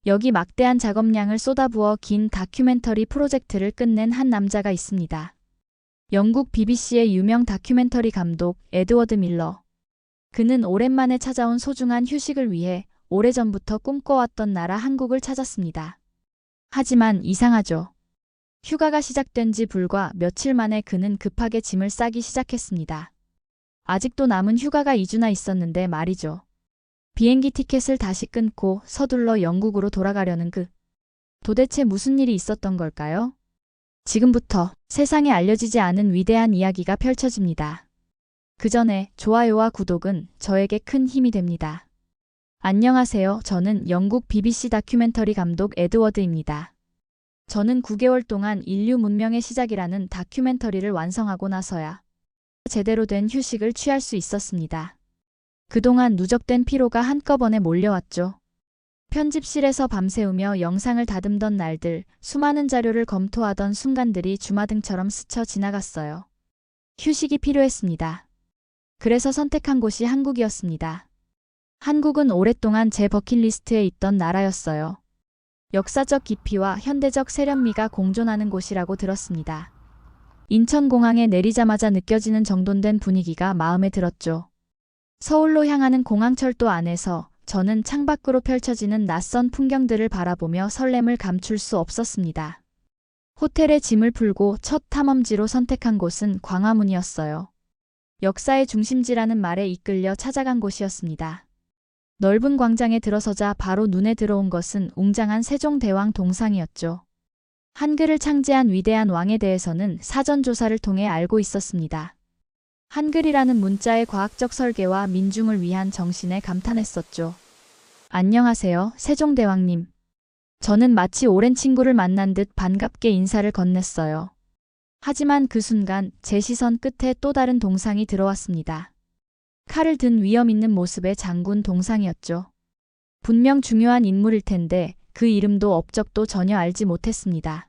여기 막대한 작업량을 쏟아부어 긴 다큐멘터리 프로젝트를 끝낸 한 남자가 있습니다. 영국 BBC의 유명 다큐멘터리 감독 에드워드 밀러. 그는 오랜만에 찾아온 소중한 휴식을 위해 오래전부터 꿈꿔왔던 나라 한국을 찾았습니다. 하지만 이상하죠. 휴가가 시작된 지 불과 며칠 만에 그는 급하게 짐을 싸기 시작했습니다. 아직도 남은 휴가가 2주나 있었는데 말이죠. 비행기 티켓을 다시 끊고 서둘러 영국으로 돌아가려는 도대체 무슨 일이 있었던 걸까요? 지금부터 세상에 알려지지 않은 위대한 이야기가 펼쳐집니다. 그 전에 좋아요와 구독은 저에게 큰 힘이 됩니다. 안녕하세요. 저는 영국 BBC 다큐멘터리 감독 에드워드입니다. 저는 9개월 동안 인류 문명의 시작이라는 다큐멘터리를 완성하고 나서야 제대로 된 휴식을 취할 수 있었습니다. 그동안 누적된 피로가 한꺼번에 몰려왔죠. 편집실에서 밤새우며 영상을 다듬던 날들, 수많은 자료를 검토하던 순간들이 주마등처럼 스쳐 지나갔어요. 휴식이 필요했습니다. 그래서 선택한 곳이 한국이었습니다. 한국은 오랫동안 제 버킷리스트에 있던 나라였어요. 역사적 깊이와 현대적 세련미가 공존하는 곳이라고 들었습니다. 인천공항에 내리자마자 느껴지는 정돈된 분위기가 마음에 들었죠. 서울로 향하는 공항철도 안에서 저는 창밖으로 펼쳐지는 낯선 풍경들을 바라보며 설렘을 감출 수 없었습니다. 호텔에 짐을 풀고 첫 탐험지로 선택한 곳은 광화문이었어요. 역사의 중심지라는 말에 이끌려 찾아간 곳이었습니다. 넓은 광장에 들어서자 바로 눈에 들어온 것은 웅장한 세종대왕 동상이었죠. 한글을 창제한 위대한 왕에 대해서는 사전 조사를 통해 알고 있었습니다. 한글이라는 문자의 과학적 설계와 민중을 위한 정신에 감탄했었죠. 안녕하세요, 세종대왕님. 저는 마치 오랜 친구를 만난 듯 반갑게 인사를 건넸어요. 하지만 그 순간 제 시선 끝에 또 다른 동상이 들어왔습니다. 칼을 든 위험 있는 모습의 장군 동상이었죠. 분명 중요한 인물일 텐데 그 이름도 업적도 전혀 알지 못했습니다.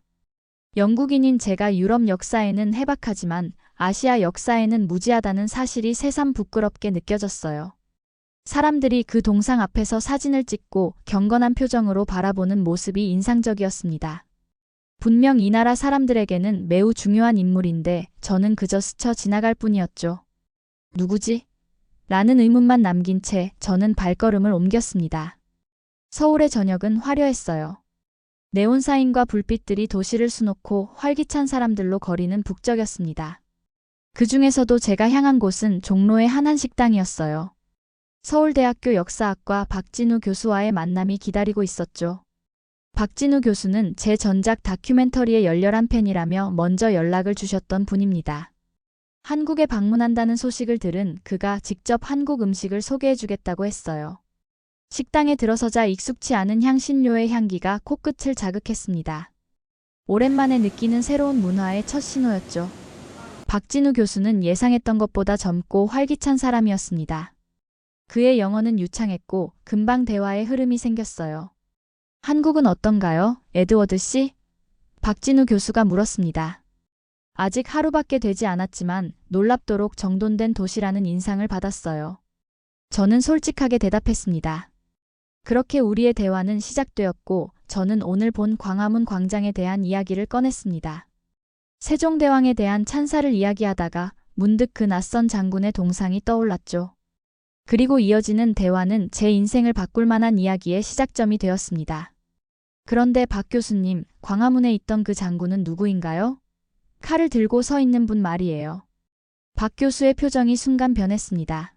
영국인인 제가 유럽 역사에는 해박하지만 아시아 역사에는 무지하다는 사실이 새삼 부끄럽게 느껴졌어요. 사람들이 그 동상 앞에서 사진을 찍고 경건한 표정으로 바라보는 모습이 인상적이었습니다. 분명 이 나라 사람들에게는 매우 중요한 인물인데 저는 그저 스쳐 지나갈 뿐이었죠. 누구지? 라는 의문만 남긴 채 저는 발걸음을 옮겼습니다. 서울의 저녁은 화려했어요. 네온사인과 불빛들이 도시를 수놓고 활기찬 사람들로 거리는 북적였습니다. 그 중에서도 제가 향한 곳은 종로의 한 한식당이었어요. 서울대학교 역사학과 박진우 교수와의 만남이 기다리고 있었죠. 박진우 교수는 제 전작 다큐멘터리의 열렬한 팬이라며 먼저 연락을 주셨던 분입니다. 한국에 방문한다는 소식을 들은 그가 직접 한국 음식을 소개해주겠다고 했어요. 식당에 들어서자 익숙치 않은 향신료의 향기가 코끝을 자극했습니다. 오랜만에 느끼는 새로운 문화의 첫 신호였죠. 박진우 교수는 예상했던 것보다 젊고 활기찬 사람이었습니다. 그의 영어는 유창했고 금방 대화의 흐름이 생겼어요. 한국은 어떤가요, 에드워드 씨? 박진우 교수가 물었습니다. 아직 하루밖에 되지 않았지만 놀랍도록 정돈된 도시라는 인상을 받았어요. 저는 솔직하게 대답했습니다. 그렇게 우리의 대화는 시작되었고 저는 오늘 본 광화문 광장에 대한 이야기를 꺼냈습니다. 세종대왕에 대한 찬사를 이야기하다가 문득 그 낯선 장군의 동상이 떠올랐죠. 그리고 이어지는 대화는 제 인생을 바꿀 만한 이야기의 시작점이 되었습니다. 그런데 박 교수님, 광화문에 있던 그 장군은 누구인가요? 칼을 들고 서 있는 분 말이에요. 박 교수의 표정이 순간 변했습니다.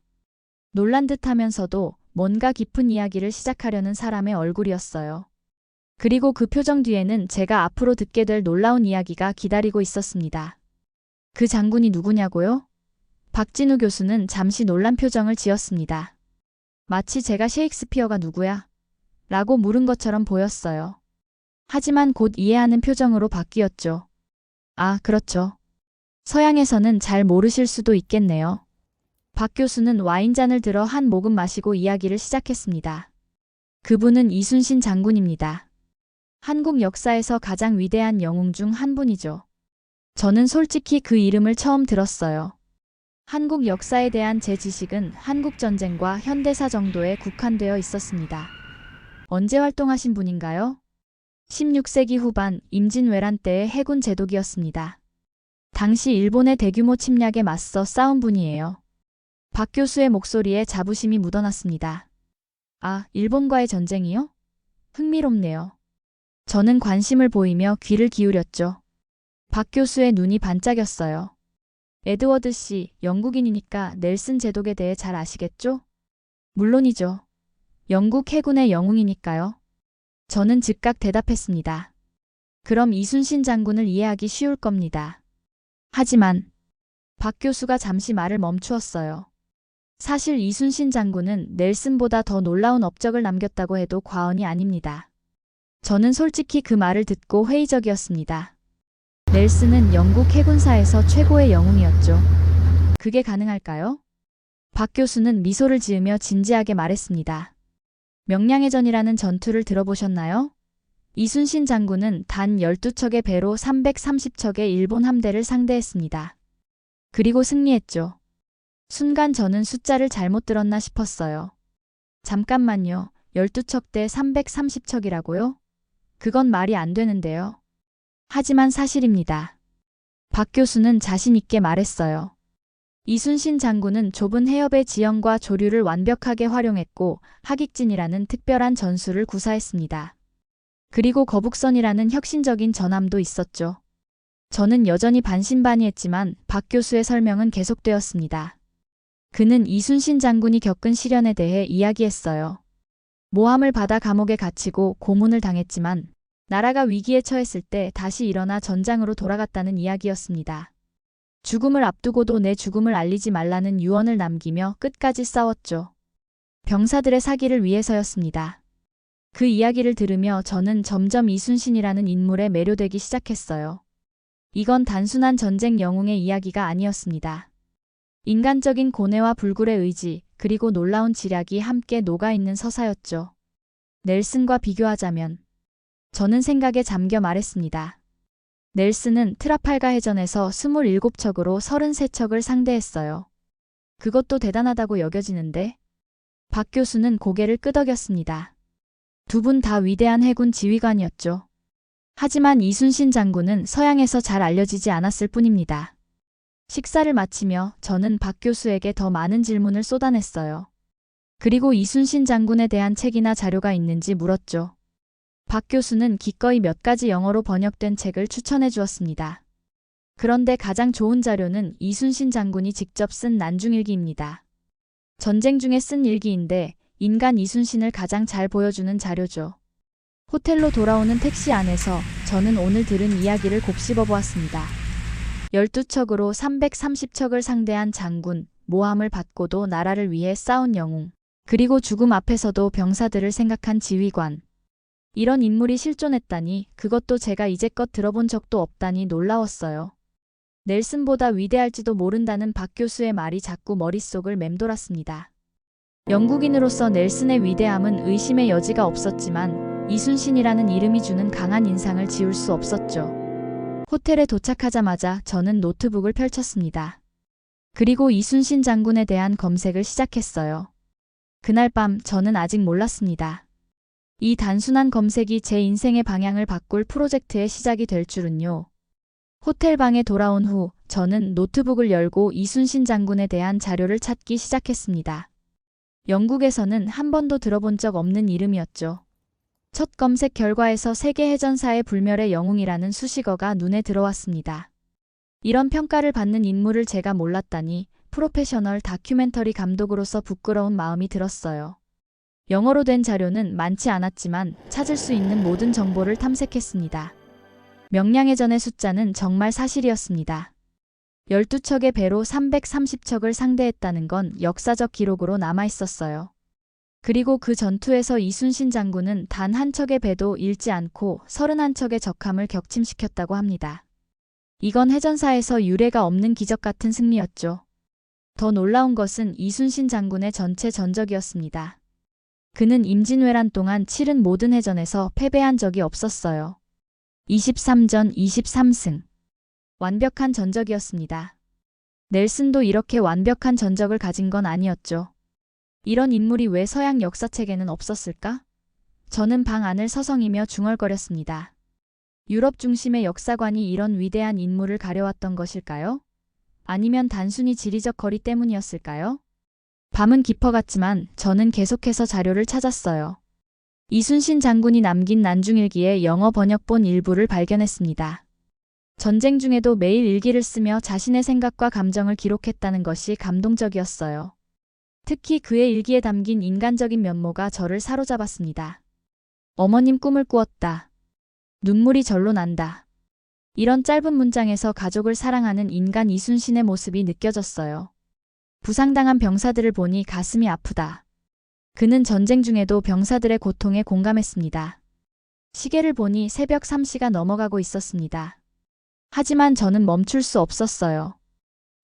놀란 듯하면서도 뭔가 깊은 이야기를 시작하려는 사람의 얼굴이었어요. 그리고 그 표정 뒤에는 제가 앞으로 듣게 될 놀라운 이야기가 기다리고 있었습니다. 그 장군이 누구냐고요? 박진우 교수는 잠시 놀란 표정을 지었습니다. 마치 제가 셰익스피어가 누구야? 라고 물은 것처럼 보였어요. 하지만 곧 이해하는 표정으로 바뀌었죠. 아, 그렇죠. 서양에서는 잘 모르실 수도 있겠네요. 박 교수는 와인잔을 들어 한 모금 마시고 이야기를 시작했습니다. 그분은 이순신 장군입니다. 한국 역사에서 가장 위대한 영웅 중 한 분이죠. 저는 솔직히 그 이름을 처음 들었어요. 한국 역사에 대한 제 지식은 한국전쟁과 현대사 정도에 국한되어 있었습니다. 언제 활동하신 분인가요? 16세기 후반 임진왜란 때의 해군 제독이었습니다. 당시 일본의 대규모 침략에 맞서 싸운 분이에요. 박 교수의 목소리에 자부심이 묻어났습니다. 아, 일본과의 전쟁이요? 흥미롭네요. 저는 관심을 보이며 귀를 기울였죠. 박 교수의 눈이 반짝였어요. 에드워드 씨, 영국인이니까 넬슨 제독에 대해 잘 아시겠죠? 물론이죠. 영국 해군의 영웅이니까요. 저는 즉각 대답했습니다. 그럼 이순신 장군을 이해하기 쉬울 겁니다. 하지만 박 교수가 잠시 말을 멈추었어요. 사실 이순신 장군은 넬슨보다 더 놀라운 업적을 남겼다고 해도 과언이 아닙니다. 저는 솔직히 그 말을 듣고 회의적이었습니다. 넬슨은 영국 해군사에서 최고의 영웅이었죠. 그게 가능할까요? 박 교수는 미소를 지으며 진지하게 말했습니다. 명량해전이라는 전투를 들어보셨나요? 이순신 장군은 단 12척의 배로 330척의 일본 함대를 상대했습니다. 그리고 승리했죠. 순간 저는 숫자를 잘못 들었나 싶었어요. 잠깐만요. 12척 대 330척이라고요? 그건 말이 안 되는데요. 하지만 사실입니다. 박 교수는 자신 있게 말했어요. 이순신 장군은 좁은 해협의 지형과 조류를 완벽하게 활용했고 하객진이라는 특별한 전술을 구사했습니다. 그리고 거북선이라는 혁신적인 전함도 있었죠. 저는 여전히 반신반의했지만 박 교수의 설명은 계속되었습니다. 그는 이순신 장군이 겪은 시련에 대해 이야기했어요. 모함을 받아 감옥에 갇히고 고문을 당했지만 나라가 위기에 처했을 때 다시 일어나 전장으로 돌아갔다는 이야기였습니다. 죽음을 앞두고도 내 죽음을 알리지 말라는 유언을 남기며 끝까지 싸웠죠. 병사들의 사기를 위해서였습니다. 그 이야기를 들으며 저는 점점 이순신이라는 인물에 매료되기 시작했어요. 이건 단순한 전쟁 영웅의 이야기가 아니었습니다. 인간적인 고뇌와 불굴의 의지, 그리고 놀라운 지략이 함께 녹아있는 서사였죠. 넬슨과 비교하자면 저는 생각에 잠겨 말했습니다. 넬슨은 트라팔가 해전에서 27척으로 33척을 상대했어요. 그것도 대단하다고 여겨지는데 박 교수는 고개를 끄덕였습니다. 두 분 다 위대한 해군 지휘관이었죠. 하지만 이순신 장군은 서양에서 잘 알려지지 않았을 뿐입니다. 식사를 마치며 저는 박 교수에게 더 많은 질문을 쏟아냈어요. 그리고 이순신 장군에 대한 책이나 자료가 있는지 물었죠. 박 교수는 기꺼이 몇 가지 영어로 번역된 책을 추천해 주었습니다. 그런데 가장 좋은 자료는 이순신 장군이 직접 쓴 난중일기입니다. 전쟁 중에 쓴 일기인데 인간 이순신을 가장 잘 보여주는 자료죠. 호텔로 돌아오는 택시 안에서 저는 오늘 들은 이야기를 곱씹어 보았습니다. 12척으로 330척을 상대한 장군, 모함을 받고도 나라를 위해 싸운 영웅, 그리고 죽음 앞에서도 병사들을 생각한 지휘관. 이런 인물이 실존했다니, 그것도 제가 이제껏 들어본 적도 없다니 놀라웠어요. 넬슨보다 위대할지도 모른다는 박 교수의 말이 자꾸 머릿속을 맴돌았습니다. 영국인으로서 넬슨의 위대함은 의심의 여지가 없었지만 이순신이라는 이름이 주는 강한 인상을 지울 수 없었죠. 호텔에 도착하자마자 저는 노트북을 펼쳤습니다. 그리고 이순신 장군에 대한 검색을 시작했어요. 그날 밤 저는 아직 몰랐습니다. 이 단순한 검색이 제 인생의 방향을 바꿀 프로젝트의 시작이 될 줄은요. 호텔 방에 돌아온 후 저는 노트북을 열고 이순신 장군에 대한 자료를 찾기 시작했습니다. 영국에서는 한 번도 들어본 적 없는 이름이었죠. 첫 검색 결과에서 세계 해전사의 불멸의 영웅이라는 수식어가 눈에 들어왔습니다. 이런 평가를 받는 인물을 제가 몰랐다니 프로페셔널 다큐멘터리 감독으로서 부끄러운 마음이 들었어요. 영어로 된 자료는 많지 않았지만 찾을 수 있는 모든 정보를 탐색했습니다. 명량해전의 숫자는 정말 사실이었습니다. 12척의 배로 330척을 상대했다는 건 역사적 기록으로 남아있었어요. 그리고 그 전투에서 이순신 장군은 단 한 척의 배도 잃지 않고 31척의 적함을 격침시켰다고 합니다. 이건 해전사에서 유례가 없는 기적 같은 승리였죠. 더 놀라운 것은 이순신 장군의 전체 전적이었습니다. 그는 임진왜란 동안 치른 모든 해전에서 패배한 적이 없었어요. 23전 23승. 완벽한 전적이었습니다. 넬슨도 이렇게 완벽한 전적을 가진 건 아니었죠. 이런 인물이 왜 서양 역사책에는 없었을까? 저는 방 안을 서성이며 중얼거렸습니다. 유럽 중심의 역사관이 이런 위대한 인물을 가려왔던 것일까요? 아니면 단순히 지리적 거리 때문이었을까요? 밤은 깊어갔지만 저는 계속해서 자료를 찾았어요. 이순신 장군이 남긴 난중일기의 영어 번역본 일부를 발견했습니다. 전쟁 중에도 매일 일기를 쓰며 자신의 생각과 감정을 기록했다는 것이 감동적이었어요. 특히 그의 일기에 담긴 인간적인 면모가 저를 사로잡았습니다. 어머님 꿈을 꾸었다. 눈물이 절로 난다. 이런 짧은 문장에서 가족을 사랑하는 인간 이순신의 모습이 느껴졌어요. 부상당한 병사들을 보니 가슴이 아프다. 그는 전쟁 중에도 병사들의 고통에 공감했습니다. 시계를 보니 새벽 3시가 넘어가고 있었습니다. 하지만 저는 멈출 수 없었어요.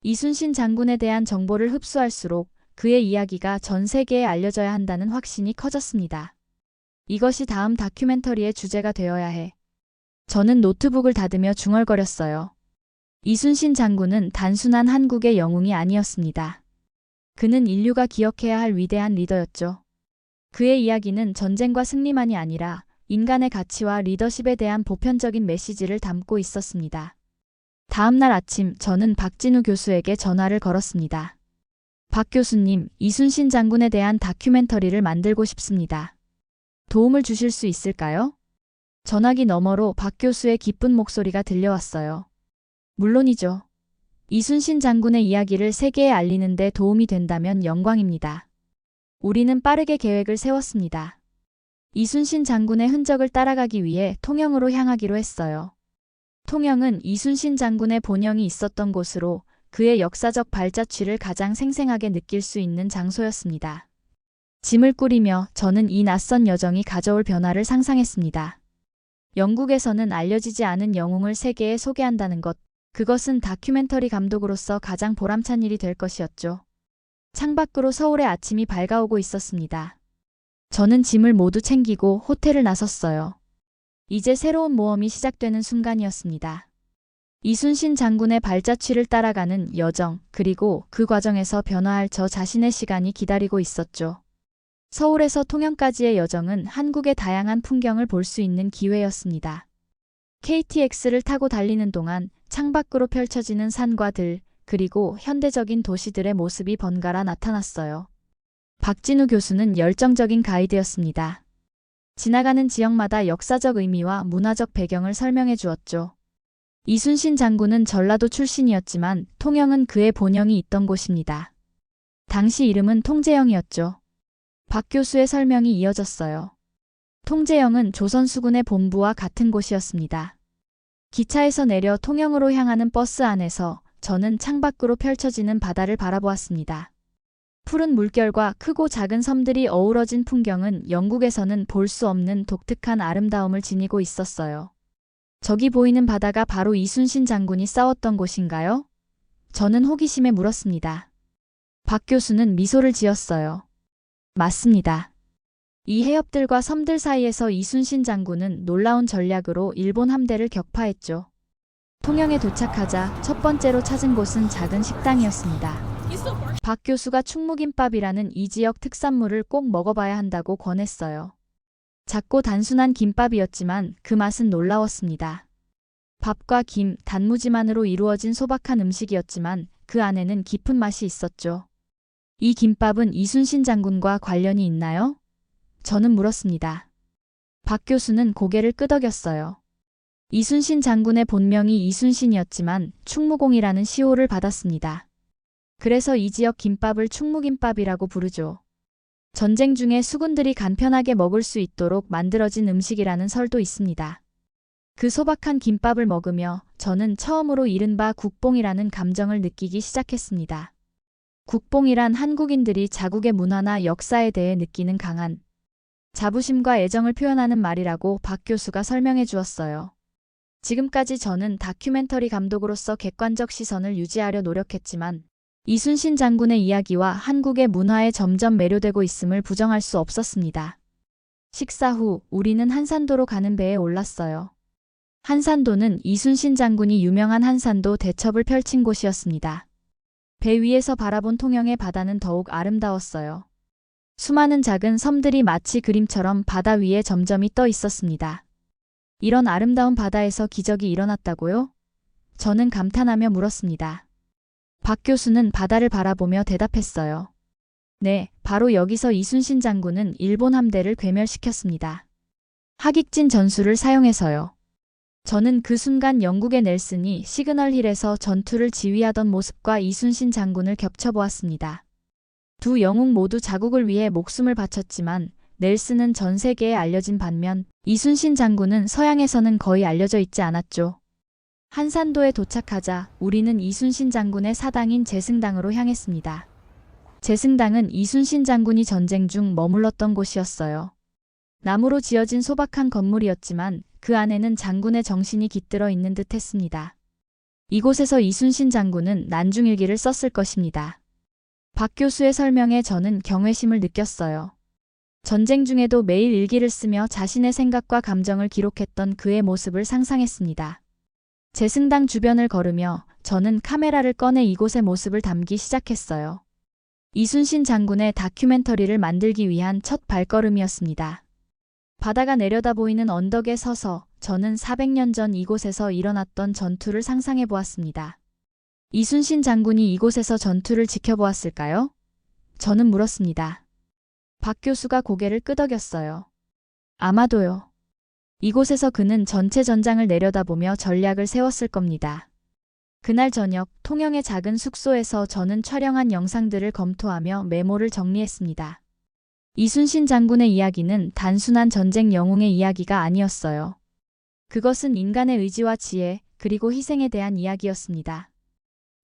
이순신 장군에 대한 정보를 흡수할수록 그의 이야기가 전 세계에 알려져야 한다는 확신이 커졌습니다. 이것이 다음 다큐멘터리의 주제가 되어야 해. 저는 노트북을 닫으며 중얼거렸어요. 이순신 장군은 단순한 한국의 영웅이 아니었습니다. 그는 인류가 기억해야 할 위대한 리더였죠. 그의 이야기는 전쟁과 승리만이 아니라 인간의 가치와 리더십에 대한 보편적인 메시지를 담고 있었습니다. 다음 날 아침 저는 박진우 교수에게 전화를 걸었습니다. 박 교수님, 이순신 장군에 대한 다큐멘터리를 만들고 싶습니다. 도움을 주실 수 있을까요? 전화기 너머로 박 교수의 기쁜 목소리가 들려왔어요. 물론이죠. 이순신 장군의 이야기를 세계에 알리는 데 도움이 된다면 영광입니다. 우리는 빠르게 계획을 세웠습니다. 이순신 장군의 흔적을 따라가기 위해 통영으로 향하기로 했어요. 통영은 이순신 장군의 본영이 있었던 곳으로 그의 역사적 발자취를 가장 생생하게 느낄 수 있는 장소였습니다. 짐을 꾸리며 저는 이 낯선 여정이 가져올 변화를 상상했습니다. 영국에서는 알려지지 않은 영웅을 세계에 소개한다는 것, 그것은 다큐멘터리 감독으로서 가장 보람찬 일이 될 것이었죠. 창밖으로 서울의 아침이 밝아오고 있었습니다. 저는 짐을 모두 챙기고 호텔을 나섰어요. 이제 새로운 모험이 시작되는 순간이었습니다. 이순신 장군의 발자취를 따라가는 여정, 그리고 그 과정에서 변화할 저 자신의 시간이 기다리고 있었죠. 서울에서 통영까지의 여정은 한국의 다양한 풍경을 볼 수 있는 기회였습니다. KTX를 타고 달리는 동안 창밖으로 펼쳐지는 산과 들, 그리고 현대적인 도시들의 모습이 번갈아 나타났어요. 박진우 교수는 열정적인 가이드였습니다. 지나가는 지역마다 역사적 의미와 문화적 배경을 설명해 주었죠. 이순신 장군은 전라도 출신이었지만 통영은 그의 본영이 있던 곳입니다. 당시 이름은 통제영이었죠. 박 교수의 설명이 이어졌어요. 통제영은 조선수군의 본부와 같은 곳이었습니다. 기차에서 내려 통영으로 향하는 버스 안에서 저는 창밖으로 펼쳐지는 바다를 바라보았습니다. 푸른 물결과 크고 작은 섬들이 어우러진 풍경은 영국에서는 볼 수 없는 독특한 아름다움을 지니고 있었어요. 저기 보이는 바다가 바로 이순신 장군이 싸웠던 곳인가요? 저는 호기심에 물었습니다. 박 교수는 미소를 지었어요. 맞습니다. 이 해협들과 섬들 사이에서 이순신 장군은 놀라운 전략으로 일본 함대를 격파했죠. 통영에 도착하자 첫 번째로 찾은 곳은 작은 식당이었습니다. 박 교수가 충무김밥이라는 이 지역 특산물을 꼭 먹어봐야 한다고 권했어요. 작고 단순한 김밥이었지만 그 맛은 놀라웠습니다. 밥과 김, 단무지만으로 이루어진 소박한 음식이었지만 그 안에는 깊은 맛이 있었죠. 이 김밥은 이순신 장군과 관련이 있나요? 저는 물었습니다. 박 교수는 고개를 끄덕였어요. 이순신 장군의 본명이 이순신이었지만 충무공이라는 시호를 받았습니다. 그래서 이 지역 김밥을 충무김밥이라고 부르죠. 전쟁 중에 수군들이 간편하게 먹을 수 있도록 만들어진 음식이라는 설도 있습니다. 그 소박한 김밥을 먹으며 저는 처음으로 이른바 국뽕이라는 감정을 느끼기 시작했습니다. 국뽕이란 한국인들이 자국의 문화나 역사에 대해 느끼는 강한 자부심과 애정을 표현하는 말이라고 박 교수가 설명해 주었어요. 지금까지 저는 다큐멘터리 감독으로서 객관적 시선을 유지하려 노력했지만 이순신 장군의 이야기와 한국의 문화에 점점 매료되고 있음을 부정할 수 없었습니다. 식사 후 우리는 한산도로 가는 배에 올랐어요. 한산도는 이순신 장군이 유명한 한산도 대첩을 펼친 곳이었습니다. 배 위에서 바라본 통영의 바다는 더욱 아름다웠어요. 수많은 작은 섬들이 마치 그림처럼 바다 위에 점점이 떠 있었습니다. 이런 아름다운 바다에서 기적이 일어났다고요? 저는 감탄하며 물었습니다. 박 교수는 바다를 바라보며 대답했어요. 네, 바로 여기서 이순신 장군은 일본 함대를 괴멸시켰습니다. 하객진 전술을 사용해서요. 저는 그 순간 영국의 넬슨이 시그널 힐에서 전투를 지휘하던 모습과 이순신 장군을 겹쳐보았습니다. 두 영웅 모두 자국을 위해 목숨을 바쳤지만 넬슨은 전 세계에 알려진 반면 이순신 장군은 서양에서는 거의 알려져 있지 않았죠. 한산도에 도착하자 우리는 이순신 장군의 사당인 제승당으로 향했습니다. 제승당은 이순신 장군이 전쟁 중 머물렀던 곳이었어요. 나무로 지어진 소박한 건물이었지만 그 안에는 장군의 정신이 깃들어 있는 듯 했습니다. 이곳에서 이순신 장군은 난중일기를 썼을 것입니다. 박 교수의 설명에 저는 경외심을 느꼈어요. 전쟁 중에도 매일 일기를 쓰며 자신의 생각과 감정을 기록했던 그의 모습을 상상했습니다. 제승당 주변을 걸으며 저는 카메라를 꺼내 이곳의 모습을 담기 시작했어요. 이순신 장군의 다큐멘터리를 만들기 위한 첫 발걸음이었습니다. 바다가 내려다 보이는 언덕에 서서 저는 400년 전 이곳에서 일어났던 전투를 상상해 보았습니다. 이순신 장군이 이곳에서 전투를 지켜보았을까요? 저는 물었습니다. 박 교수가 고개를 끄덕였어요. 아마도요. 이곳에서 그는 전체 전장을 내려다보며 전략을 세웠을 겁니다. 그날 저녁 통영의 작은 숙소에서 저는 촬영한 영상들을 검토하며 메모를 정리했습니다. 이순신 장군의 이야기는 단순한 전쟁 영웅의 이야기가 아니었어요. 그것은 인간의 의지와 지혜, 그리고 희생에 대한 이야기였습니다.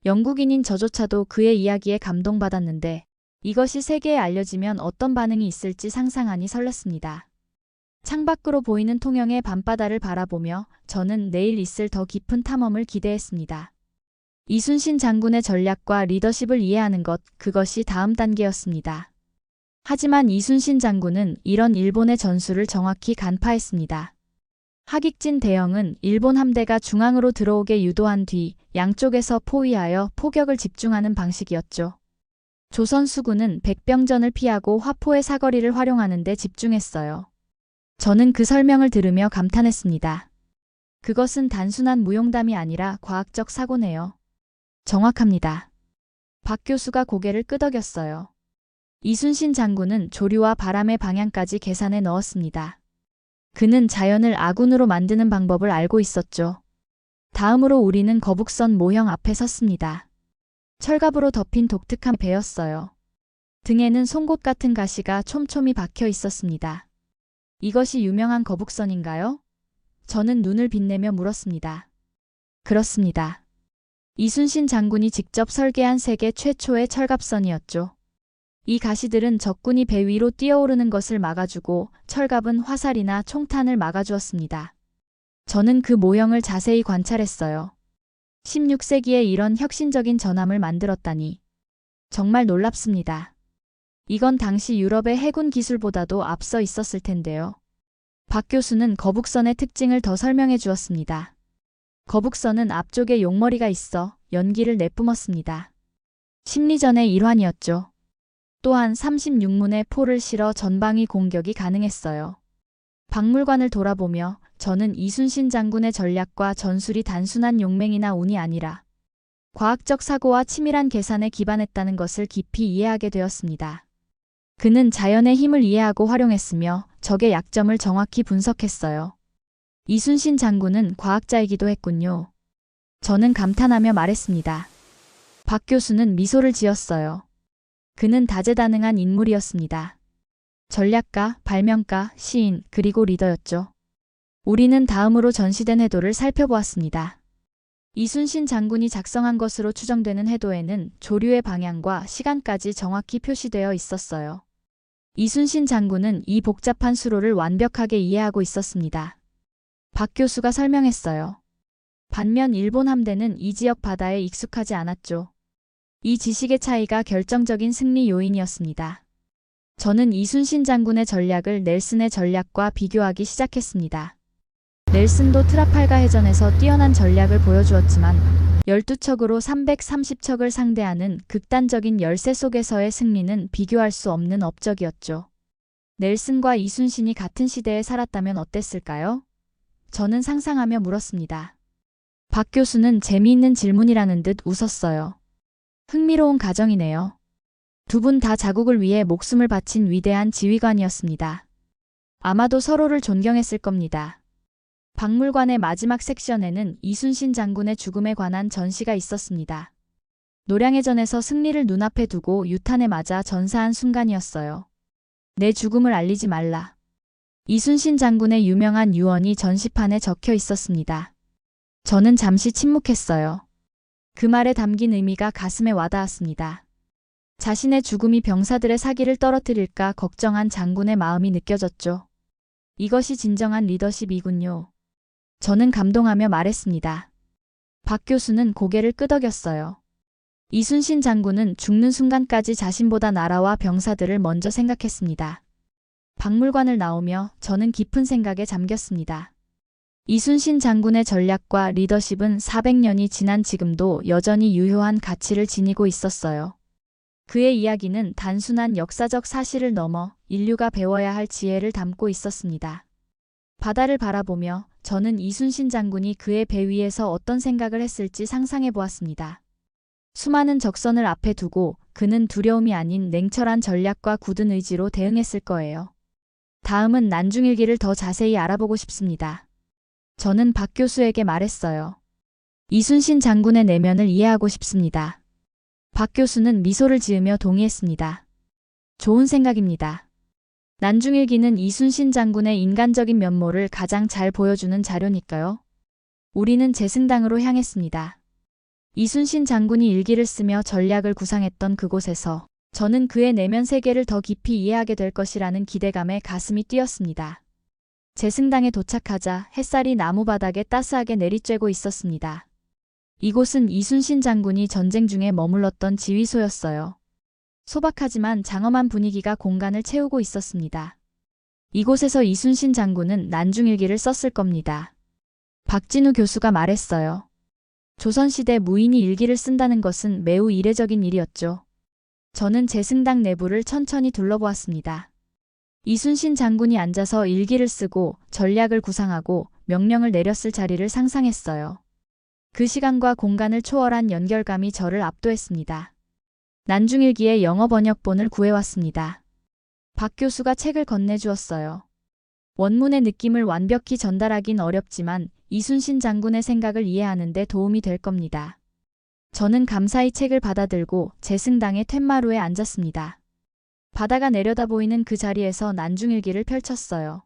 영국인인 저조차도 그의 이야기에 감동받았는데 이것이 세계에 알려지면 어떤 반응이 있을지 상상하니 설렜습니다. 창밖으로 보이는 통영의 밤바다를 바라보며 저는 내일 있을 더 깊은 탐험을 기대했습니다. 이순신 장군의 전략과 리더십을 이해하는 것, 그것이 다음 단계였습니다. 하지만 이순신 장군은 이런 일본의 전술을 정확히 간파했습니다. 하객진 대형은 일본 함대가 중앙으로 들어오게 유도한 뒤 양쪽에서 포위하여 포격을 집중하는 방식이었죠. 조선 수군은 백병전을 피하고 화포의 사거리를 활용하는 데 집중했어요. 저는 그 설명을 들으며 감탄했습니다. 그것은 단순한 무용담이 아니라 과학적 사고네요. 정확합니다. 박 교수가 고개를 끄덕였어요. 이순신 장군은 조류와 바람의 방향까지 계산해 넣었습니다. 그는 자연을 아군으로 만드는 방법을 알고 있었죠. 다음으로 우리는 거북선 모형 앞에 섰습니다. 철갑으로 덮인 독특한 배였어요. 등에는 송곳 같은 가시가 촘촘히 박혀 있었습니다. 이것이 유명한 거북선인가요? 저는 눈을 빛내며 물었습니다. 그렇습니다. 이순신 장군이 직접 설계한 세계 최초의 철갑선이었죠. 이 가시들은 적군이 배 위로 뛰어오르는 것을 막아주고 철갑은 화살이나 총탄을 막아주었습니다. 저는 그 모형을 자세히 관찰했어요. 16세기에 이런 혁신적인 전함을 만들었다니. 정말 놀랍습니다. 이건 당시 유럽의 해군 기술보다도 앞서 있었을 텐데요. 박 교수는 거북선의 특징을 더 설명해 주었습니다. 거북선은 앞쪽에 용머리가 있어 연기를 내뿜었습니다. 심리전의 일환이었죠. 또한 36문의 포를 실어 전방위 공격이 가능했어요. 박물관을 돌아보며 저는 이순신 장군의 전략과 전술이 단순한 용맹이나 운이 아니라 과학적 사고와 치밀한 계산에 기반했다는 것을 깊이 이해하게 되었습니다. 그는 자연의 힘을 이해하고 활용했으며 적의 약점을 정확히 분석했어요. 이순신 장군은 과학자이기도 했군요. 저는 감탄하며 말했습니다. 박 교수는 미소를 지었어요. 그는 다재다능한 인물이었습니다. 전략가, 발명가, 시인, 그리고 리더였죠. 우리는 다음으로 전시된 해도를 살펴보았습니다. 이순신 장군이 작성한 것으로 추정되는 해도에는 조류의 방향과 시간까지 정확히 표시되어 있었어요. 이순신 장군은 이 복잡한 수로를 완벽하게 이해하고 있었습니다. 박 교수가 설명했어요. 반면 일본 함대는 이 지역 바다에 익숙하지 않았죠. 이 지식의 차이가 결정적인 승리 요인이었습니다. 저는 이순신 장군의 전략을 넬슨의 전략과 비교하기 시작했습니다. 넬슨도 트라팔가 해전에서 뛰어난 전략을 보여주었지만 12척으로 330척을 상대하는 극단적인 열세 속에서의 승리는 비교할 수 없는 업적이었죠. 넬슨과 이순신이 같은 시대에 살았다면 어땠을까요? 저는 상상하며 물었습니다. 박 교수는 재미있는 질문이라는 듯 웃었어요. 흥미로운 가정이네요. 두 분 다 자국을 위해 목숨을 바친 위대한 지휘관이었습니다. 아마도 서로를 존경했을 겁니다. 박물관의 마지막 섹션에는 이순신 장군의 죽음에 관한 전시가 있었습니다. 노량해전에서 승리를 눈앞에 두고 유탄에 맞아 전사한 순간이었어요. 내 죽음을 알리지 말라. 이순신 장군의 유명한 유언이 전시판에 적혀 있었습니다. 저는 잠시 침묵했어요. 그 말에 담긴 의미가 가슴에 와닿았습니다. 자신의 죽음이 병사들의 사기를 떨어뜨릴까 걱정한 장군의 마음이 느껴졌죠. 이것이 진정한 리더십이군요. 저는 감동하며 말했습니다. 박 교수는 고개를 끄덕였어요. 이순신 장군은 죽는 순간까지 자신보다 나라와 병사들을 먼저 생각했습니다. 박물관을 나오며 저는 깊은 생각에 잠겼습니다. 이순신 장군의 전략과 리더십은 400년이 지난 지금도 여전히 유효한 가치를 지니고 있었어요. 그의 이야기는 단순한 역사적 사실을 넘어 인류가 배워야 할 지혜를 담고 있었습니다. 바다를 바라보며 저는 이순신 장군이 그의 배 위에서 어떤 생각을 했을지 상상해 보았습니다. 수많은 적선을 앞에 두고 그는 두려움이 아닌 냉철한 전략과 굳은 의지로 대응했을 거예요. 다음은 난중일기를 더 자세히 알아보고 싶습니다. 저는 박 교수에게 말했어요. 이순신 장군의 내면을 이해하고 싶습니다. 박 교수는 미소를 지으며 동의했습니다. 좋은 생각입니다. 난중일기는 이순신 장군의 인간적인 면모를 가장 잘 보여주는 자료니까요. 우리는 재승당으로 향했습니다. 이순신 장군이 일기를 쓰며 전략을 구상했던 그곳에서 저는 그의 내면 세계를 더 깊이 이해하게 될 것이라는 기대감에 가슴이 뛰었습니다. 재승당에 도착하자 햇살이 나무바닥에 따스하게 내리쬐고 있었습니다. 이곳은 이순신 장군이 전쟁 중에 머물렀던 지휘소였어요. 소박하지만 장엄한 분위기가 공간을 채우고 있었습니다. 이곳에서 이순신 장군은 난중일기를 썼을 겁니다. 박진우 교수가 말했어요. 조선시대 무인이 일기를 쓴다는 것은 매우 이례적인 일이었죠. 저는 재승당 내부를 천천히 둘러보았습니다. 이순신 장군이 앉아서 일기를 쓰고 전략을 구상하고 명령을 내렸을 자리를 상상했어요. 그 시간과 공간을 초월한 연결감이 저를 압도했습니다. 난중일기의 영어 번역본을 구해왔습니다. 박 교수가 책을 건네주었어요. 원문의 느낌을 완벽히 전달하긴 어렵지만 이순신 장군의 생각을 이해하는 데 도움이 될 겁니다. 저는 감사히 책을 받아들고 재승당의 툇마루에 앉았습니다. 바다가 내려다 보이는 그 자리에서 난중일기를 펼쳤어요.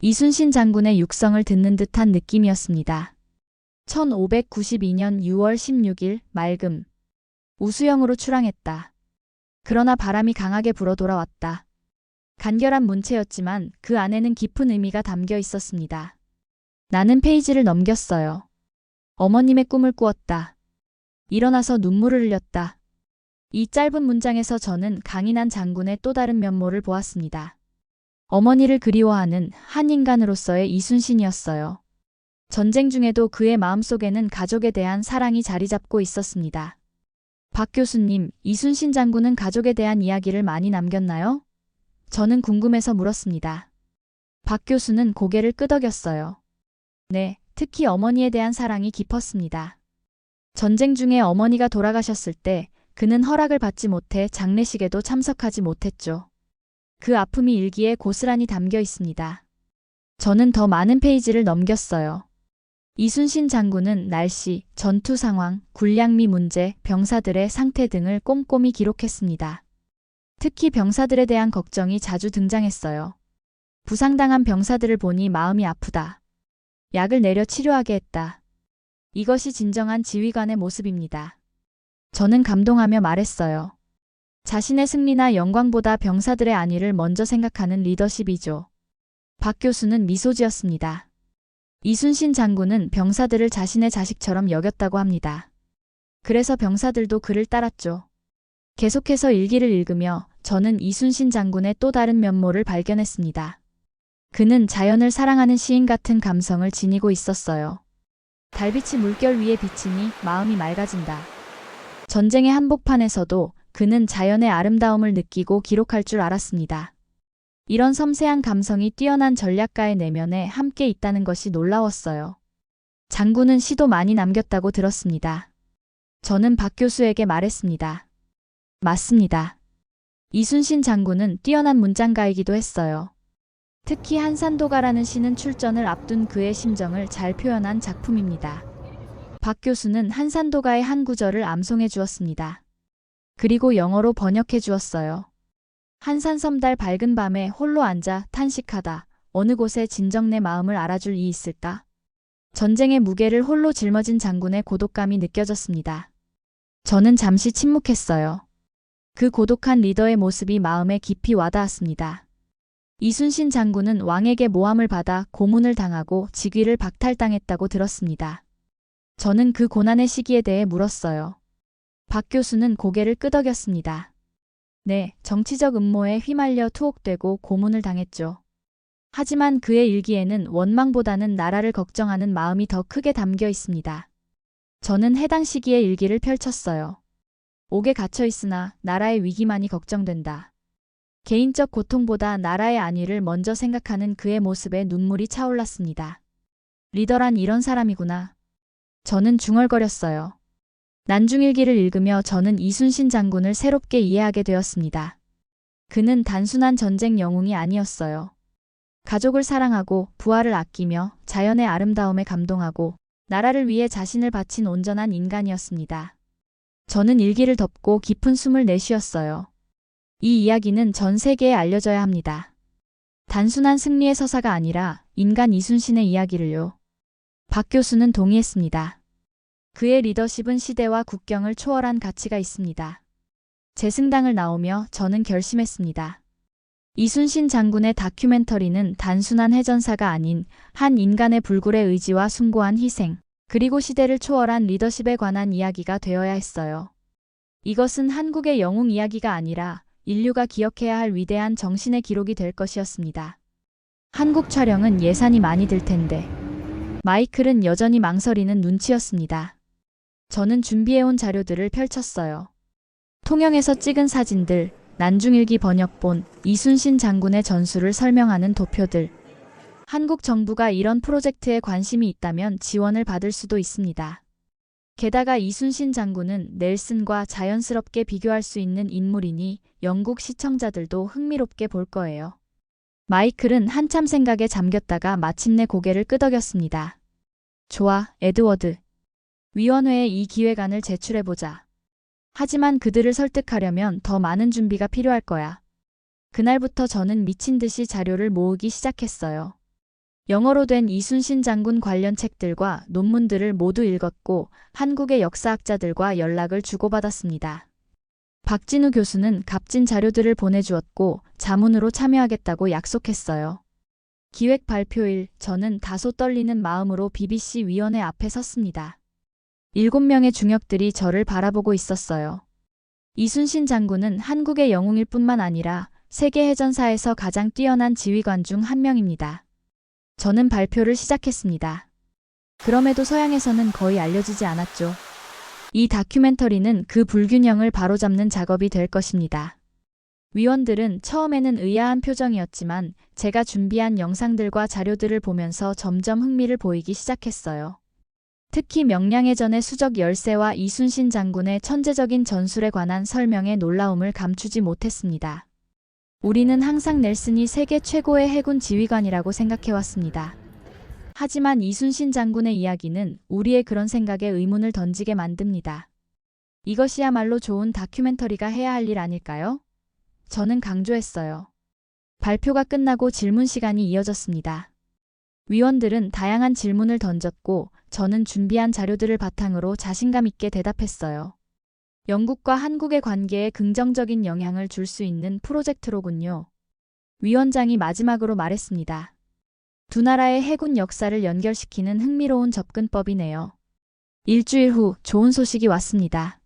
이순신 장군의 육성을 듣는 듯한 느낌이었습니다. 1592년 6월 16일 맑음. 우수영으로 출항했다. 그러나 바람이 강하게 불어 돌아왔다. 간결한 문체였지만 그 안에는 깊은 의미가 담겨 있었습니다. 나는 페이지를 넘겼어요. 어머님의 꿈을 꾸었다. 일어나서 눈물을 흘렸다. 이 짧은 문장에서 저는 강인한 장군의 또 다른 면모를 보았습니다. 어머니를 그리워하는 한 인간으로서의 이순신이었어요. 전쟁 중에도 그의 마음속에는 가족에 대한 사랑이 자리 잡고 있었습니다. 박 교수님, 이순신 장군은 가족에 대한 이야기를 많이 남겼나요? 저는 궁금해서 물었습니다. 박 교수는 고개를 끄덕였어요. 네, 특히 어머니에 대한 사랑이 깊었습니다. 전쟁 중에 어머니가 돌아가셨을 때 그는 허락을 받지 못해 장례식에도 참석하지 못했죠. 그 아픔이 일기에 고스란히 담겨 있습니다. 저는 더 많은 페이지를 넘겼어요. 이순신 장군은 날씨, 전투 상황, 군량미 문제, 병사들의 상태 등을 꼼꼼히 기록했습니다. 특히 병사들에 대한 걱정이 자주 등장했어요. 부상당한 병사들을 보니 마음이 아프다. 약을 내려 치료하게 했다. 이것이 진정한 지휘관의 모습입니다. 저는 감동하며 말했어요. 자신의 승리나 영광보다 병사들의 안위를 먼저 생각하는 리더십이죠. 박 교수는 미소 지었습니다. 이순신 장군은 병사들을 자신의 자식처럼 여겼다고 합니다. 그래서 병사들도 그를 따랐죠. 계속해서 일기를 읽으며 저는 이순신 장군의 또 다른 면모를 발견했습니다. 그는 자연을 사랑하는 시인 같은 감성을 지니고 있었어요. 달빛이 물결 위에 비치니 마음이 맑아진다. 전쟁의 한복판에서도 그는 자연의 아름다움을 느끼고 기록할 줄 알았습니다. 이런 섬세한 감성이 뛰어난 전략가의 내면에 함께 있다는 것이 놀라웠어요. 장군은 시도 많이 남겼다고 들었습니다. 저는 박 교수에게 말했습니다. 맞습니다. 이순신 장군은 뛰어난 문장가이기도 했어요. 특히 한산도가라는 시는 출전을 앞둔 그의 심정을 잘 표현한 작품입니다. 박 교수는 한산도가의 한 구절을 암송해 주었습니다. 그리고 영어로 번역해 주었어요. 한산섬달 밝은 밤에 홀로 앉아 탄식하다. 어느 곳에 진정 내 마음을 알아줄 이 있을까? 전쟁의 무게를 홀로 짊어진 장군의 고독감이 느껴졌습니다. 저는 잠시 침묵했어요. 그 고독한 리더의 모습이 마음에 깊이 와닿았습니다. 이순신 장군은 왕에게 모함을 받아 고문을 당하고 직위를 박탈당했다고 들었습니다. 저는 그 고난의 시기에 대해 물었어요. 박 교수는 고개를 끄덕였습니다. 네, 정치적 음모에 휘말려 투옥되고 고문을 당했죠. 하지만 그의 일기에는 원망보다는 나라를 걱정하는 마음이 더 크게 담겨 있습니다. 저는 해당 시기의 일기를 펼쳤어요. 옥에 갇혀 있으나 나라의 위기만이 걱정된다. 개인적 고통보다 나라의 안위를 먼저 생각하는 그의 모습에 눈물이 차올랐습니다. 리더란 이런 사람이구나. 저는 중얼거렸어요. 난중일기를 읽으며 저는 이순신 장군을 새롭게 이해하게 되었습니다. 그는 단순한 전쟁 영웅이 아니었어요. 가족을 사랑하고 부하를 아끼며 자연의 아름다움에 감동하고 나라를 위해 자신을 바친 온전한 인간이었습니다. 저는 일기를 덮고 깊은 숨을 내쉬었어요. 이 이야기는 전 세계에 알려져야 합니다. 단순한 승리의 서사가 아니라 인간 이순신의 이야기를요. 박 교수는 동의했습니다. 그의 리더십은 시대와 국경을 초월한 가치가 있습니다. 재승당을 나오며 저는 결심했습니다. 이순신 장군의 다큐멘터리는 단순한 해전사가 아닌 한 인간의 불굴의 의지와 숭고한 희생, 그리고 시대를 초월한 리더십에 관한 이야기가 되어야 했어요. 이것은 한국의 영웅 이야기가 아니라 인류가 기억해야 할 위대한 정신의 기록이 될 것이었습니다. 한국 촬영은 예산이 많이 들 텐데. 마이클은 여전히 망설이는 눈치였습니다. 저는 준비해온 자료들을 펼쳤어요. 통영에서 찍은 사진들, 난중일기 번역본, 이순신 장군의 전술을 설명하는 도표들. 한국 정부가 이런 프로젝트에 관심이 있다면 지원을 받을 수도 있습니다. 게다가 이순신 장군은 넬슨과 자연스럽게 비교할 수 있는 인물이니 영국 시청자들도 흥미롭게 볼 거예요. 마이클은 한참 생각에 잠겼다가 마침내 고개를 끄덕였습니다. 좋아, 에드워드. 위원회에 이 기획안을 제출해보자. 하지만 그들을 설득하려면 더 많은 준비가 필요할 거야. 그날부터 저는 미친 듯이 자료를 모으기 시작했어요. 영어로 된 이순신 장군 관련 책들과 논문들을 모두 읽었고 한국의 역사학자들과 연락을 주고받았습니다. 박진우 교수는 값진 자료들을 보내주었고 자문으로 참여하겠다고 약속했어요. 기획 발표일 저는 다소 떨리는 마음으로 BBC 위원회 앞에 섰습니다. 7명의 중역들이 저를 바라보고 있었어요. 이순신 장군은 한국의 영웅일 뿐만 아니라 세계 해전사에서 가장 뛰어난 지휘관 중 한 명입니다. 저는 발표를 시작했습니다. 그럼에도 서양에서는 거의 알려지지 않았죠. 이 다큐멘터리는 그 불균형을 바로잡는 작업이 될 것입니다. 위원들은 처음에는 의아한 표정이었지만 제가 준비한 영상들과 자료들을 보면서 점점 흥미를 보이기 시작했어요. 특히 명량해전의 수적 열세와 이순신 장군의 천재적인 전술에 관한 설명에 놀라움을 감추지 못했습니다. 우리는 항상 넬슨이 세계 최고의 해군 지휘관이라고 생각해왔습니다. 하지만 이순신 장군의 이야기는 우리의 그런 생각에 의문을 던지게 만듭니다. 이것이야말로 좋은 다큐멘터리가 해야 할 일 아닐까요? 저는 강조했어요. 발표가 끝나고 질문 시간이 이어졌습니다. 위원들은 다양한 질문을 던졌고 저는 준비한 자료들을 바탕으로 자신감 있게 대답했어요. 영국과 한국의 관계에 긍정적인 영향을 줄 수 있는 프로젝트로군요. 위원장이 마지막으로 말했습니다. 두 나라의 해군 역사를 연결시키는 흥미로운 접근법이네요. 일주일 후 좋은 소식이 왔습니다.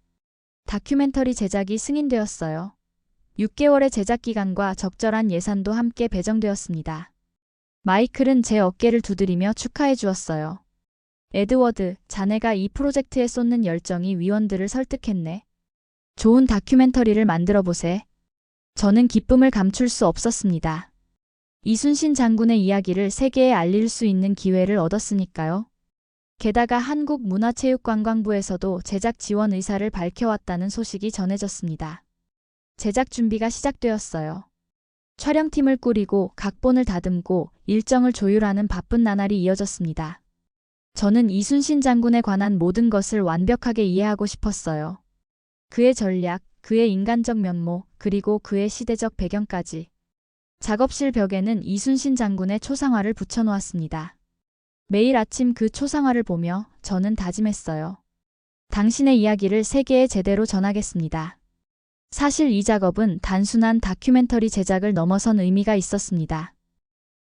다큐멘터리 제작이 승인되었어요. 6개월의 제작 기간과 적절한 예산도 함께 배정되었습니다. 마이클은 제 어깨를 두드리며 축하해 주었어요. 에드워드, 자네가 이 프로젝트에 쏟는 열정이 위원들을 설득했네. 좋은 다큐멘터리를 만들어 보세. 저는 기쁨을 감출 수 없었습니다. 이순신 장군의 이야기를 세계에 알릴 수 있는 기회를 얻었으니까요. 게다가 한국문화체육관광부에서도 제작 지원 의사를 밝혀왔다는 소식이 전해졌습니다. 제작 준비가 시작되었어요. 촬영팀을 꾸리고 각본을 다듬고 일정을 조율하는 바쁜 나날이 이어졌습니다. 저는 이순신 장군에 관한 모든 것을 완벽하게 이해하고 싶었어요. 그의 전략, 그의 인간적 면모, 그리고 그의 시대적 배경까지. 작업실 벽에는 이순신 장군의 초상화를 붙여놓았습니다. 매일 아침 그 초상화를 보며 저는 다짐했어요. 당신의 이야기를 세계에 제대로 전하겠습니다. 사실 이 작업은 단순한 다큐멘터리 제작을 넘어선 의미가 있었습니다.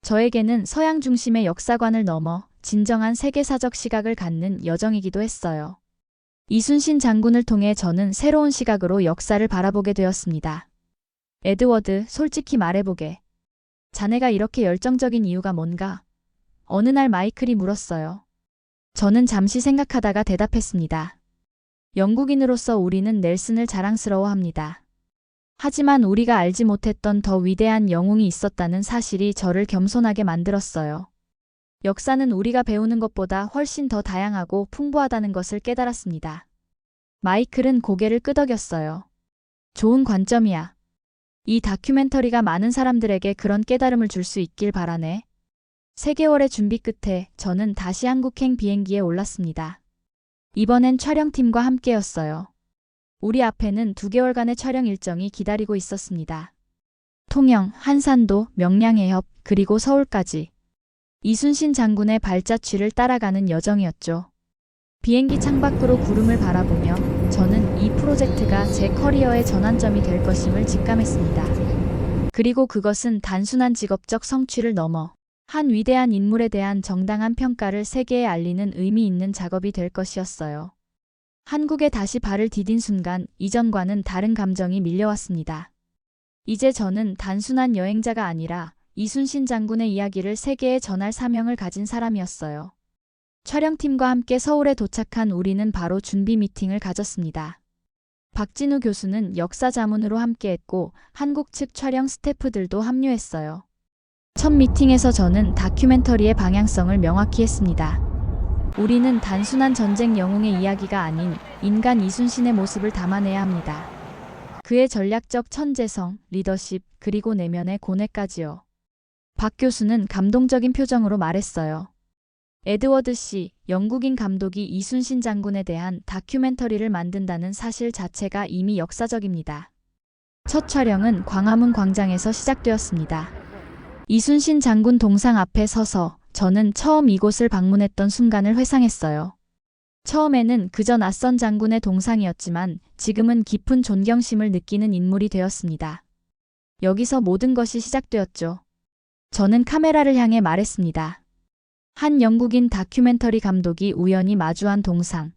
저에게는 서양 중심의 역사관을 넘어 진정한 세계사적 시각을 갖는 여정이기도 했어요. 이순신 장군을 통해 저는 새로운 시각으로 역사를 바라보게 되었습니다. 에드워드, 솔직히 말해보게. 자네가 이렇게 열정적인 이유가 뭔가? 어느 날 마이클이 물었어요. 저는 잠시 생각하다가 대답했습니다. 영국인으로서 우리는 넬슨을 자랑스러워합니다. 하지만 우리가 알지 못했던 더 위대한 영웅이 있었다는 사실이 저를 겸손하게 만들었어요. 역사는 우리가 배우는 것보다 훨씬 더 다양하고 풍부하다는 것을 깨달았습니다. 마이클은 고개를 끄덕였어요. 좋은 관점이야. 이 다큐멘터리가 많은 사람들에게 그런 깨달음을 줄 수 있길 바라네. 3개월의 준비 끝에 저는 다시 한국행 비행기에 올랐습니다. 이번엔 촬영팀과 함께였어요. 우리 앞에는 2개월간의 촬영 일정이 기다리고 있었습니다. 통영, 한산도, 명량해협, 그리고 서울까지. 이순신 장군의 발자취를 따라가는 여정이었죠. 비행기 창밖으로 구름을 바라보며 저는 이 프로젝트가 제 커리어의 전환점이 될 것임을 직감했습니다. 그리고 그것은 단순한 직업적 성취를 넘어 한 위대한 인물에 대한 정당한 평가를 세계에 알리는 의미 있는 작업이 될 것이었어요. 한국에 다시 발을 디딘 순간 이전과는 다른 감정이 밀려왔습니다. 이제 저는 단순한 여행자가 아니라 이순신 장군의 이야기를 세계에 전할 사명을 가진 사람이었어요. 촬영팀과 함께 서울에 도착한 우리는 바로 준비 미팅을 가졌습니다. 박진우 교수는 역사 자문으로 함께했고 한국 측 촬영 스태프들도 합류했어요. 첫 미팅에서 저는 다큐멘터리의 방향성을 명확히 했습니다. 우리는 단순한 전쟁 영웅의 이야기가 아닌 인간 이순신의 모습을 담아내야 합니다. 그의 전략적 천재성, 리더십, 그리고 내면의 고뇌까지요. 박 교수는 감동적인 표정으로 말했어요. 에드워드 씨, 영국인 감독이 이순신 장군에 대한 다큐멘터리를 만든다는 사실 자체가 이미 역사적입니다. 첫 촬영은 광화문 광장에서 시작되었습니다. 이순신 장군 동상 앞에 서서 저는 처음 이곳을 방문했던 순간을 회상했어요. 처음에는 그저 낯선 장군의 동상이었지만 지금은 깊은 존경심을 느끼는 인물이 되었습니다. 여기서 모든 것이 시작되었죠. 저는 카메라를 향해 말했습니다. 한 영국인 다큐멘터리 감독이 우연히 마주한 동상.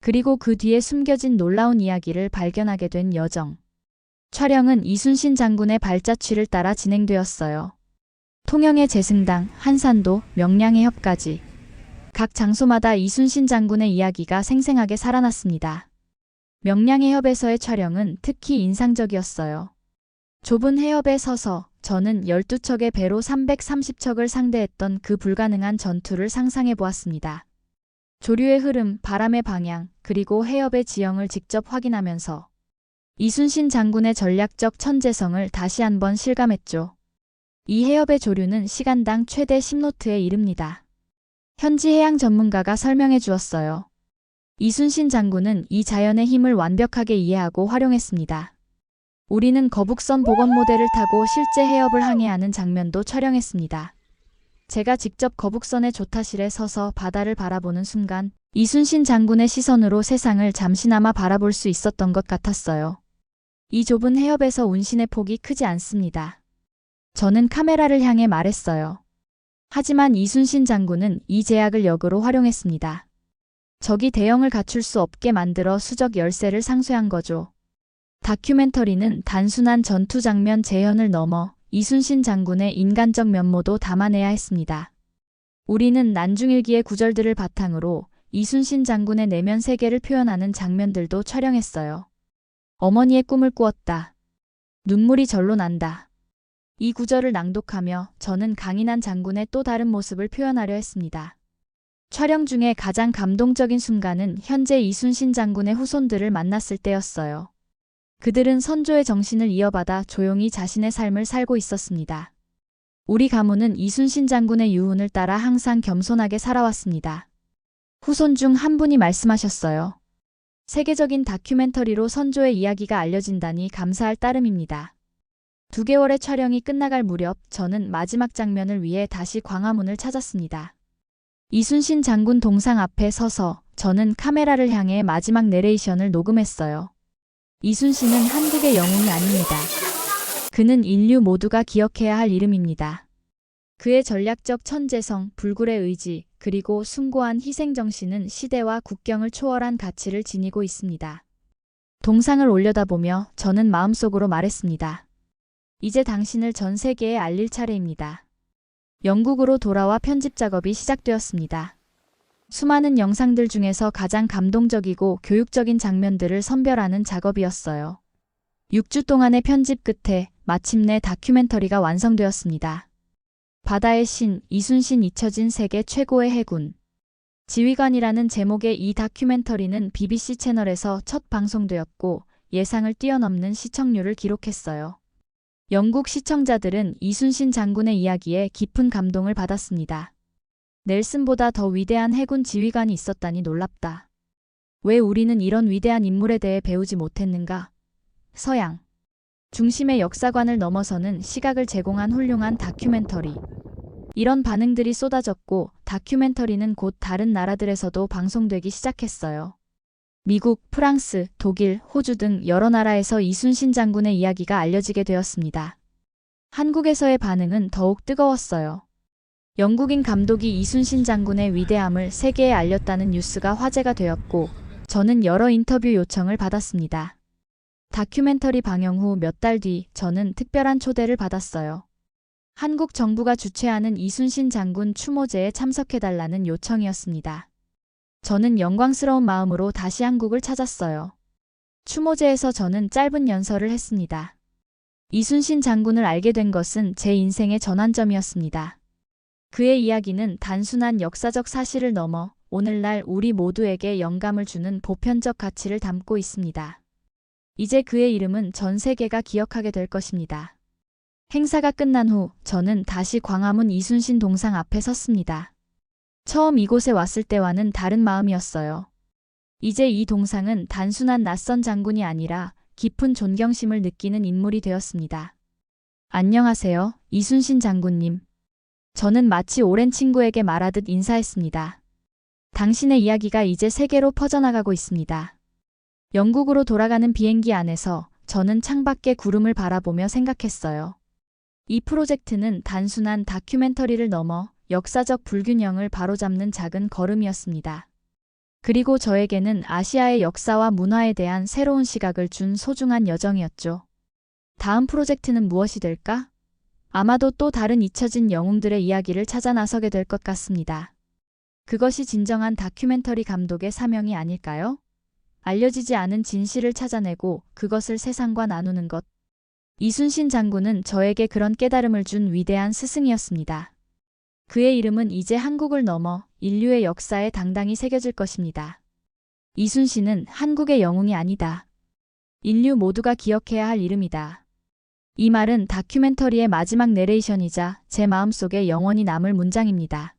그리고 그 뒤에 숨겨진 놀라운 이야기를 발견하게 된 여정. 촬영은 이순신 장군의 발자취를 따라 진행되었어요. 통영의 제승당, 한산도, 명량해협까지. 각 장소마다 이순신 장군의 이야기가 생생하게 살아났습니다. 명량해협에서의 촬영은 특히 인상적이었어요. 좁은 해협에 서서 저는 12척의 배로 330척을 상대했던 그 불가능한 전투를 상상해 보았습니다. 조류의 흐름, 바람의 방향, 그리고 해협의 지형을 직접 확인하면서 이순신 장군의 전략적 천재성을 다시 한번 실감했죠. 이 해협의 조류는 시간당 최대 10노트에 이릅니다. 현지 해양 전문가가 설명해 주었어요. 이순신 장군은 이 자연의 힘을 완벽하게 이해하고 활용했습니다. 우리는 거북선 복원 모델을 타고 실제 해협을 항해하는 장면도 촬영했습니다. 제가 직접 거북선의 조타실에 서서 바다를 바라보는 순간 이순신 장군의 시선으로 세상을 잠시나마 바라볼 수 있었던 것 같았어요. 이 좁은 해협에서 운신의 폭이 크지 않습니다. 저는 카메라를 향해 말했어요. 하지만 이순신 장군은 이 제약을 역으로 활용했습니다. 적이 대형을 갖출 수 없게 만들어 수적 열세를 상쇄한 거죠. 다큐멘터리는 단순한 전투 장면 재현을 넘어 이순신 장군의 인간적 면모도 담아내야 했습니다. 우리는 난중일기의 구절들을 바탕으로 이순신 장군의 내면 세계를 표현하는 장면들도 촬영했어요. 어머니의 꿈을 꾸었다. 눈물이 절로 난다. 이 구절을 낭독하며 저는 강인한 장군의 또 다른 모습을 표현하려 했습니다. 촬영 중에 가장 감동적인 순간은 현재 이순신 장군의 후손들을 만났을 때였어요. 그들은 선조의 정신을 이어받아 조용히 자신의 삶을 살고 있었습니다. 우리 가문은 이순신 장군의 유훈을 따라 항상 겸손하게 살아왔습니다. 후손 중 한 분이 말씀하셨어요. 세계적인 다큐멘터리로 선조의 이야기가 알려진다니 감사할 따름입니다. 2개월의 촬영이 끝나갈 무렵 저는 마지막 장면을 위해 다시 광화문을 찾았습니다. 이순신 장군 동상 앞에 서서 저는 카메라를 향해 마지막 내레이션을 녹음했어요. 이순신은 한국의 영웅이 아닙니다. 그는 인류 모두가 기억해야 할 이름입니다. 그의 전략적 천재성, 불굴의 의지, 그리고 숭고한 희생정신은 시대와 국경을 초월한 가치를 지니고 있습니다. 동상을 올려다보며 저는 마음속으로 말했습니다. 이제 당신을 전 세계에 알릴 차례입니다. 영국으로 돌아와 편집 작업이 시작되었습니다. 수많은 영상들 중에서 가장 감동적이고 교육적인 장면들을 선별하는 작업이었어요. 6주 동안의 편집 끝에 마침내 다큐멘터리가 완성되었습니다. 바다의 신, 이순신 잊혀진 세계 최고의 해군. 지휘관이라는 제목의 이 다큐멘터리는 BBC 채널에서 첫 방송되었고 예상을 뛰어넘는 시청률을 기록했어요. 영국 시청자들은 이순신 장군의 이야기에 깊은 감동을 받았습니다. 넬슨보다 더 위대한 해군 지휘관이 있었다니 놀랍다. 왜 우리는 이런 위대한 인물에 대해 배우지 못했는가? 서양 중심의 역사관을 넘어서는 시각을 제공한 훌륭한 다큐멘터리. 이런 반응들이 쏟아졌고 다큐멘터리는 곧 다른 나라들에서도 방송되기 시작했어요. 미국, 프랑스, 독일, 호주 등 여러 나라에서 이순신 장군의 이야기가 알려지게 되었습니다. 한국에서의 반응은 더욱 뜨거웠어요. 영국인 감독이 이순신 장군의 위대함을 세계에 알렸다는 뉴스가 화제가 되었고 저는 여러 인터뷰 요청을 받았습니다. 다큐멘터리 방영 후 몇 달 뒤 저는 특별한 초대를 받았어요. 한국 정부가 주최하는 이순신 장군 추모제에 참석해달라는 요청이었습니다. 저는 영광스러운 마음으로 다시 한국을 찾았어요. 추모제에서 저는 짧은 연설을 했습니다. 이순신 장군을 알게 된 것은 제 인생의 전환점이었습니다. 그의 이야기는 단순한 역사적 사실을 넘어 오늘날 우리 모두에게 영감을 주는 보편적 가치를 담고 있습니다. 이제 그의 이름은 전 세계가 기억하게 될 것입니다. 행사가 끝난 후 저는 다시 광화문 이순신 동상 앞에 섰습니다. 처음 이곳에 왔을 때와는 다른 마음이었어요. 이제 이 동상은 단순한 낯선 장군이 아니라 깊은 존경심을 느끼는 인물이 되었습니다. 안녕하세요, 이순신 장군님. 저는 마치 오랜 친구에게 말하듯 인사했습니다. 당신의 이야기가 이제 세계로 퍼져나가고 있습니다. 영국으로 돌아가는 비행기 안에서 저는 창밖의 구름을 바라보며 생각했어요. 이 프로젝트는 단순한 다큐멘터리를 넘어 역사적 불균형을 바로잡는 작은 걸음이었습니다. 그리고 저에게는 아시아의 역사와 문화에 대한 새로운 시각을 준 소중한 여정이었죠. 다음 프로젝트는 무엇이 될까? 아마도 또 다른 잊혀진 영웅들의 이야기를 찾아 나서게 될 것 같습니다. 그것이 진정한 다큐멘터리 감독의 사명이 아닐까요? 알려지지 않은 진실을 찾아내고 그것을 세상과 나누는 것. 이순신 장군은 저에게 그런 깨달음을 준 위대한 스승이었습니다. 그의 이름은 이제 한국을 넘어 인류의 역사에 당당히 새겨질 것입니다. 이순신은 한국의 영웅이 아니다. 인류 모두가 기억해야 할 이름이다. 이 말은 다큐멘터리의 마지막 내레이션이자 제 마음속에 영원히 남을 문장입니다.